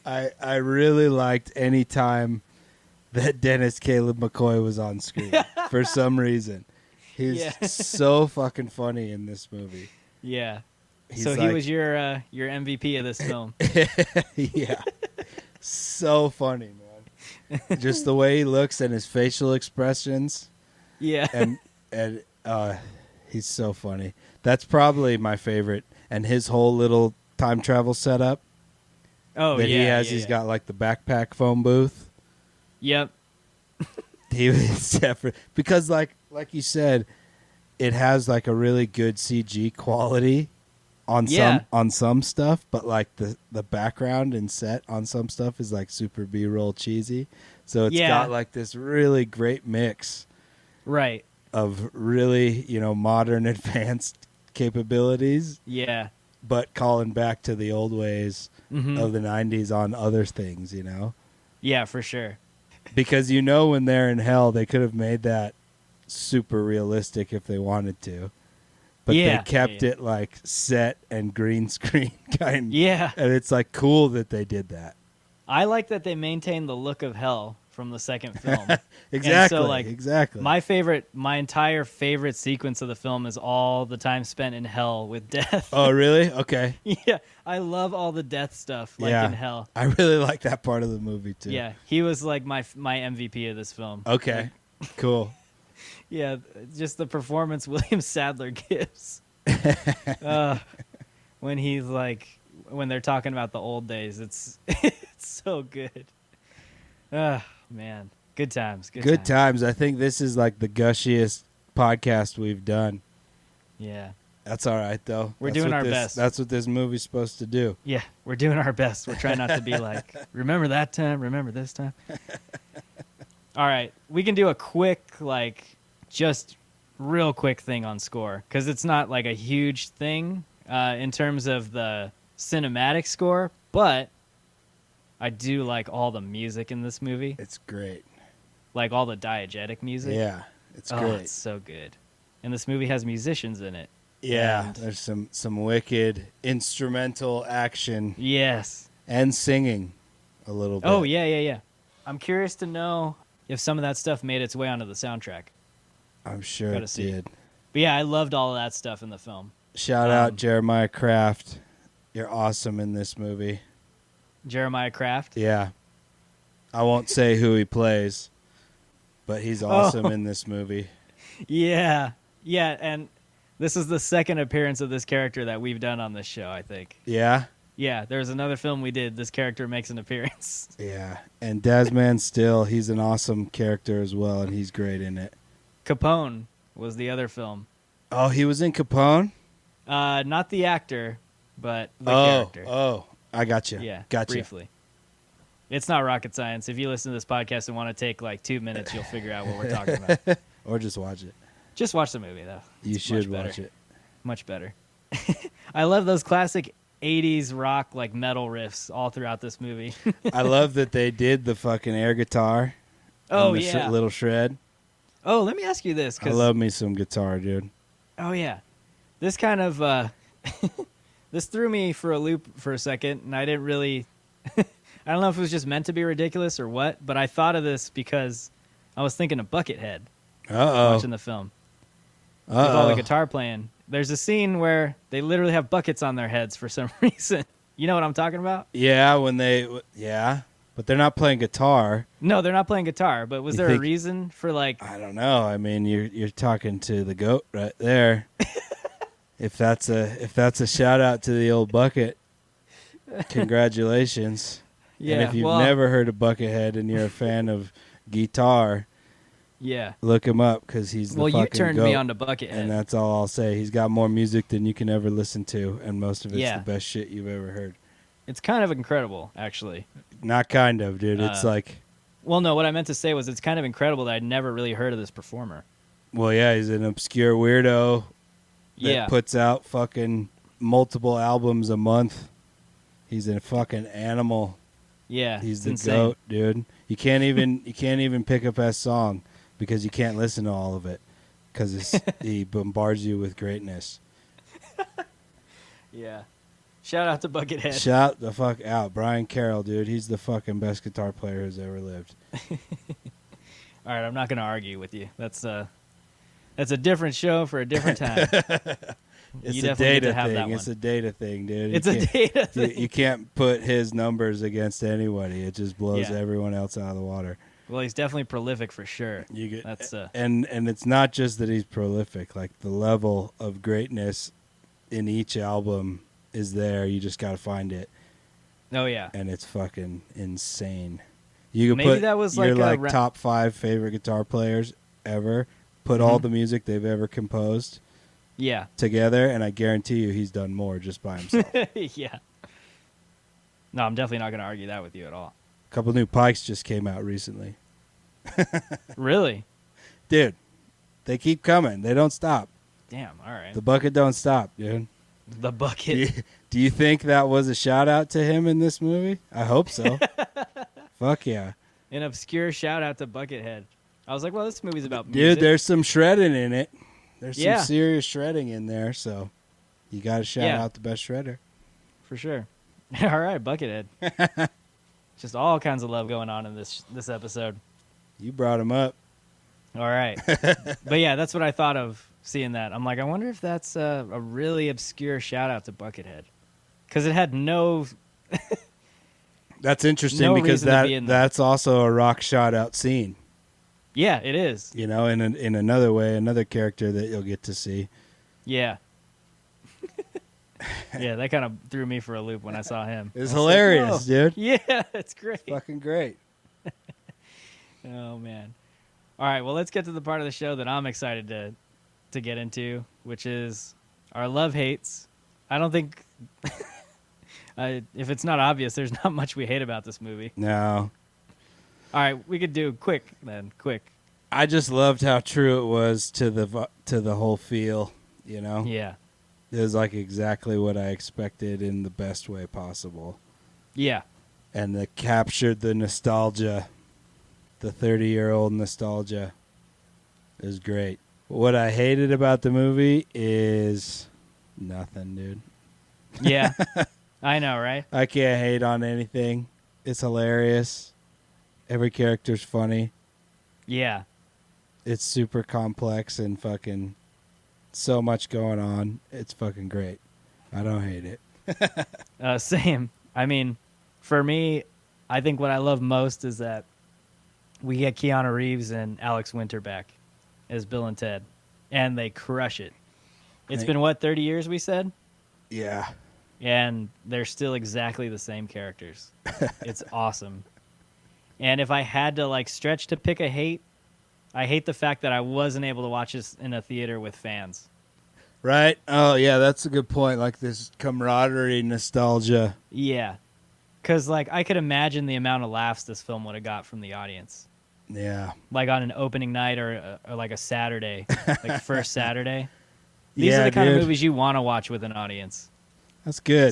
I really liked any time that Dennis Caleb McCoy was on screen for some reason. He's so fucking funny in this movie. Yeah. So he was your MVP of this film. Yeah. So funny, man. Just the way he looks and his facial expressions. Yeah. And he's so funny. That's probably my favorite. And his whole little time travel setup. Oh, that yeah. He has. He's got like the backpack phone booth. Yep. He was separate because like you said, it has like a really good CG quality on some stuff, but like the background and set on some stuff is like super B-roll cheesy. So it's got like this really great mix, right, of really, modern advanced capabilities. Yeah. But calling back to the old ways of the 90s on other things, Yeah, for sure. Because when they're in hell, they could have made that super realistic if they wanted to. But they kept it like set and green screen kind. Yeah. And it's like cool that they did that. I like that they maintained the look of hell from the second film. Exactly. So, exactly. My entire favorite sequence of the film is all the time spent in hell with death. Oh, really? Okay. Yeah. I love all the death stuff in hell. I really like that part of the movie too. Yeah. He was like my MVP of this film. Okay. Cool. Yeah, just the performance William Sadler gives. When they're talking about the old days, it's so good. Man, good times. Good times. I think this is like the gushiest podcast we've done. Yeah. That's all right, though. We're doing our best. That's what this movie's supposed to do. Yeah, we're doing our best. We're trying not to be like, remember that time, remember this time. All right, we can do a quick, just real quick thing on score, because it's not like a huge thing in terms of the cinematic score, but I do like all the music in this movie. It's great. Like all the diegetic music. Yeah, it's great. It's so good. And this movie has musicians in it. Yeah, and there's some wicked instrumental action. Yes. And singing a little bit. Oh, yeah. I'm curious to know if some of that stuff made its way onto the soundtrack. I'm sure it did. But yeah, I loved all of that stuff in the film. Shout out Jeremiah Kraft. You're awesome in this movie. Jeremiah Kraft? Yeah. I won't say who he plays, but he's awesome in this movie. Yeah. Yeah, and this is the second appearance of this character that we've done on this show, I think. Yeah? Yeah, there's another film we did. This character makes an appearance. Yeah, and Desmond Still, he's an awesome character as well, and he's great in it. Capone was the other film. Oh, he was in Capone? Not the actor, but the character. Oh, I got you. Yeah, gotcha. Briefly. It's not rocket science. If you listen to this podcast and want to take 2 minutes, you'll figure out what we're talking about. Or just watch it. Just watch the movie, though. You should watch it. Much better. I love those classic 80s rock metal riffs all throughout this movie. I love that they did the fucking air guitar. Oh, yeah. Little shred. Oh, let me ask you this. I love me some guitar, dude. Oh, yeah. This kind of... this threw me for a loop for a second, and I didn't really... I don't know if it was just meant to be ridiculous or what, but I thought of this because I was thinking of Buckethead watching the film. With all the guitar playing. There's a scene where they literally have buckets on their heads for some reason. You know what I'm talking about? Yeah, but they're not playing guitar. No, they're not playing guitar, but was there a reason for I don't know. I mean, you're talking to the goat right there. If that's a shout out to the old bucket. Congratulations. Yeah. And if you've well, never heard of Buckethead and you're a fan of guitar, yeah. look him up because he's the Well, fucking you turned goat. me on to Buckethead. And that's all I'll say. He's got more music than you can ever listen to, and most of it's Yeah. the best shit you've ever heard. It's kind of incredible, actually. Not kind of, dude. It's like, Well, no, what I meant to say was it's kind of incredible that I'd never really heard of this performer. well, yeah, he's an obscure weirdo that Yeah. puts out fucking multiple albums a month. He's a fucking animal. Yeah. He's it's the insane. goat, dude. You can't even pick up his song because you can't listen to all of it because he bombards you with greatness. Yeah. Shout out to Buckethead. Shout the fuck out, Brian Carroll, dude. He's the fucking best guitar player who's ever lived. All right, I'm not going to argue with you. That's a different show for a different time. It's You a definitely get data to have that thing. It's one. a data thing, dude. It's a data thing. You can't put his numbers against anybody. It just blows Yeah. everyone else out of the water. Well, he's definitely prolific for sure. You get That's and it's not just that he's prolific. Like the level of greatness in each album is there. You just got to find it, Oh yeah. and it's fucking insane. You can Maybe put that was your like a like top 5 favorite guitar players ever. Put all the music they've ever composed Yeah. together, and I guarantee you he's done more just by himself. Yeah. No, I'm definitely not going to argue that with you at all. A couple new Pikes just came out recently. Really? Dude, they keep coming. They don't stop. Damn. All right. The bucket don't stop, dude. The Do bucket. you, do you think that was a shout out to him in this movie? I hope so. Fuck yeah. An obscure shout out to Buckethead. I was like, well, this movie's about music. Dude, there's some shredding in it. There's Yeah. some serious shredding in there, so you got to shout Yeah. out the best shredder. For sure. All right, Buckethead. Just all kinds of love going on in this episode. You brought him up. All right. But yeah, that's what I thought of seeing that. I'm like, I wonder if that's a really obscure shout out to Buckethead. Because it had no... That's interesting No because reason to be in there. that's also a rock shout out scene. Yeah, it is. You know, in another way, another character that you'll get to see. Yeah. Yeah, that kind of threw me for a loop when I saw him. It's I was hilarious, like, dude. yeah, it's great. Fucking great. Oh man. All right, well, let's get to the part of the show that I'm excited to get into, which is our love hates. I don't think if it's not obvious, there's not much we hate about this movie. No. All right, we could do quick. I just loved how true it was to the whole feel, you know? Yeah. It was like exactly what I expected in the best way possible. Yeah. And it captured the nostalgia, the 30-year-old nostalgia. It was great. What I hated about the movie is nothing, dude. Yeah. I know, right? I can't hate on anything. It's hilarious. Every character's funny. Yeah. It's super complex and fucking so much going on. It's fucking great. I don't hate it. Same. I mean, for me, I think what I love most is that we get Keanu Reeves and Alex Winter back as Bill and Ted, and they crush it. It's been, 30 years, we said? Yeah. And they're still exactly the same characters. It's awesome. And if I had to, like, stretch to pick a hate, I hate the fact that I wasn't able to watch this in a theater with fans. Right? Oh, yeah, that's a good point. Like this camaraderie, nostalgia. Yeah. Because, like, I could imagine the amount of laughs this film would have got from the audience. Yeah. Like on an opening night or like a Saturday, like first Saturday. These Yeah, are the kind dude. of movies you want to watch with an audience. That's good.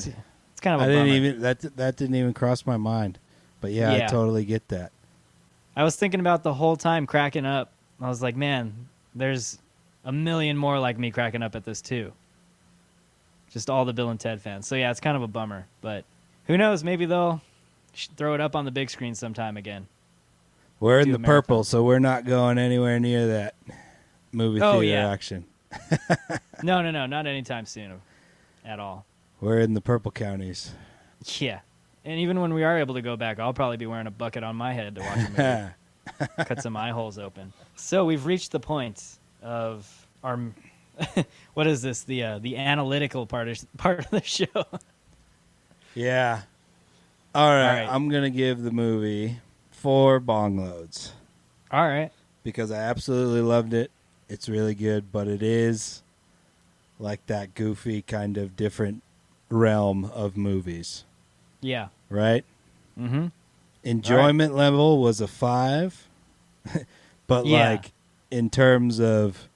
It's kind of a I didn't bummer. even that didn't even cross my mind. But yeah, I Yeah. totally get that. I was thinking about the whole time cracking up. I was like, man, there's a million more like me cracking up at this too. Just all the Bill and Ted fans. So yeah, it's kind of a bummer. But who knows? Maybe they'll throw it up on the big screen sometime again. We're in Do the a marathon. purple, so we're not going anywhere near that movie Oh, theater yeah. action. No, not anytime soon at all. We're in the purple counties. Yeah. And even when we are able to go back, I'll probably be wearing a bucket on my head to watch a movie. Cut some eye holes open. So we've reached the point of our what is this? The analytical part of the show. Yeah. All right. right. I'm going to give the movie 4 bong loads All right. because I absolutely loved it. It's really good, but it is like that goofy kind of different realm of movies, Yeah. right? Mm-hmm. Enjoyment level was a 5, but Yeah. like in terms of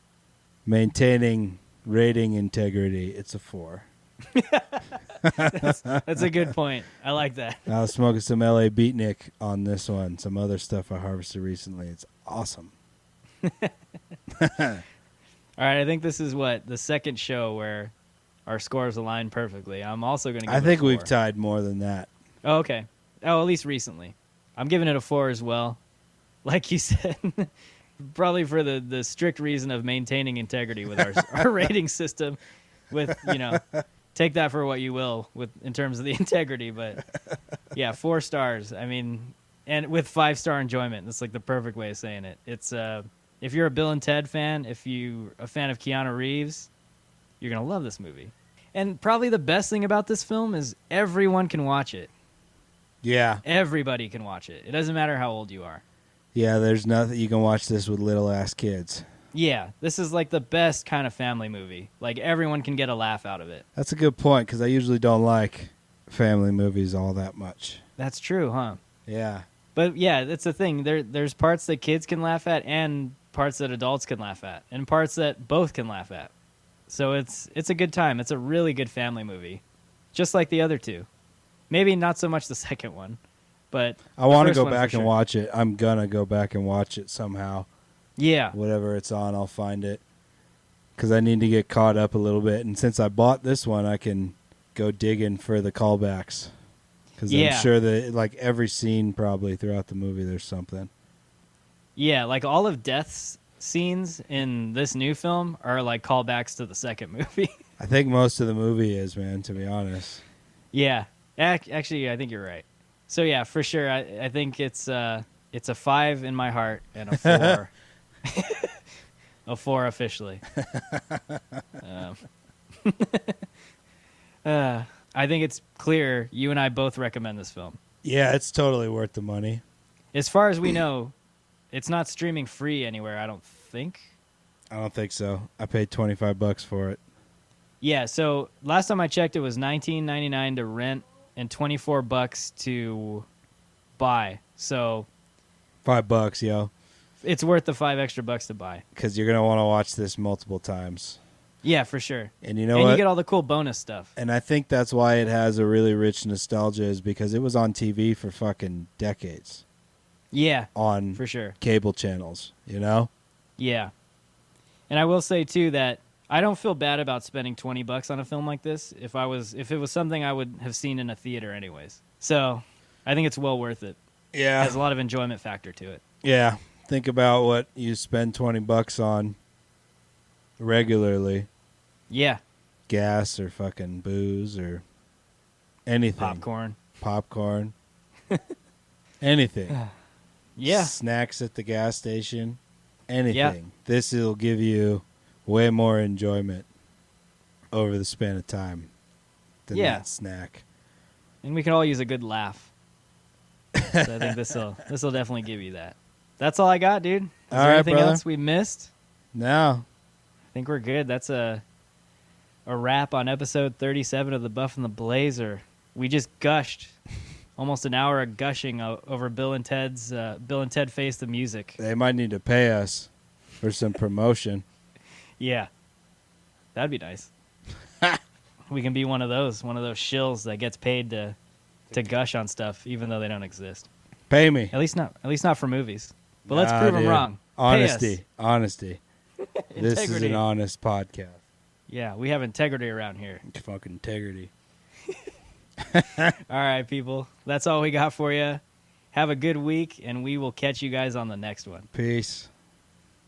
maintaining rating integrity, it's a 4. That's a good point. I like that. I was smoking some LA Beatnik on this one, some other stuff I harvested recently. It's awesome. All right, I think this is the second show where our scores align perfectly. I'm also going to give I it think a 4. we've tied more than that. Oh, okay. Oh, at least recently. I'm giving it a 4 as well. Like you said, probably for the strict reason of maintaining integrity with our rating system. With, take that for what you will in terms of the integrity. But, yeah, 4 stars. I mean, and with 5-star enjoyment. That's like the perfect way of saying it. It's if you're a Bill and Ted fan, if you're a fan of Keanu Reeves, you're going to love this movie. And probably the best thing about this film is everyone can watch it. Yeah. Everybody can watch it. It doesn't matter how old you are. Yeah, there's nothing. You can watch this with little-ass kids. Yeah, this is like the best kind of family movie. Like, everyone can get a laugh out of it. That's a good point, because I usually don't like family movies all that much. That's true, huh? Yeah. But, yeah, that's the thing. There's parts that kids can laugh at and parts that adults can laugh at and parts that both can laugh at. So it's a good time. It's a really good family movie, just like the other two. Maybe not so much the second one, but I want to first go one for back and sure. watch it. I'm going to go back and watch it somehow. Yeah. Whatever it's on, I'll find it. Because I need to get caught up a little bit. And since I bought this one, I can go digging for the callbacks. Because Yeah. I'm sure that like every scene probably throughout the movie, there's something. Yeah, like all of Death's scenes in this new film are like callbacks to the second movie. I think most of the movie is, man, to be honest. Yeah. Actually, I think you're right. So yeah, for sure. I think it's a 5 in my heart and a 4. A 4 officially. I think it's clear you and I both recommend this film. Yeah, it's totally worth the money. As far as we know, it's not streaming free anywhere, I don't think. I don't think so. I paid $25 for it. Yeah, so last time I checked, it was $19.99 to rent and $24 to buy. So $5, yo. it's worth the $5 extra to buy. Because you're going to want to watch this multiple times. Yeah, for sure. And you know and what? you get all the cool bonus stuff. And I think that's why it has a really rich nostalgia, is because it was on TV for fucking decades. Yeah, On for sure. cable channels, you know? Yeah. And I will say too that I don't feel bad about spending $20 on a film like this if it was something I would have seen in a theater anyways. So, I think it's well worth it. Yeah. It has a lot of enjoyment factor to it. Yeah. Think about what you spend $20 on regularly. Yeah. Gas or fucking booze or anything. Popcorn. Anything. Yeah. Snacks at the gas station. Anything. Yeah. This will give you way more enjoyment over the span of time than that snack. And we can all use a good laugh. So I think this will definitely give you that. That's all I got, dude. Is All there right, anything brother. else we missed? No. I think we're good. That's a wrap on episode 37 of The Buff and the Blazer. We just gushed. Almost an hour of gushing over Bill and Ted Face the Music. They might need to pay us for some promotion. Yeah. That'd be nice. We can be one of those shills that gets paid to gush on stuff even though they don't exist. Pay me. At least not for movies. But let's Nah, prove them dude. wrong. Honesty. This is Integrity. an honest podcast. Yeah, we have integrity around here. Fucking integrity. All right, people. That's all we got for you. Have a good week, and we will catch you guys on the next one. Peace.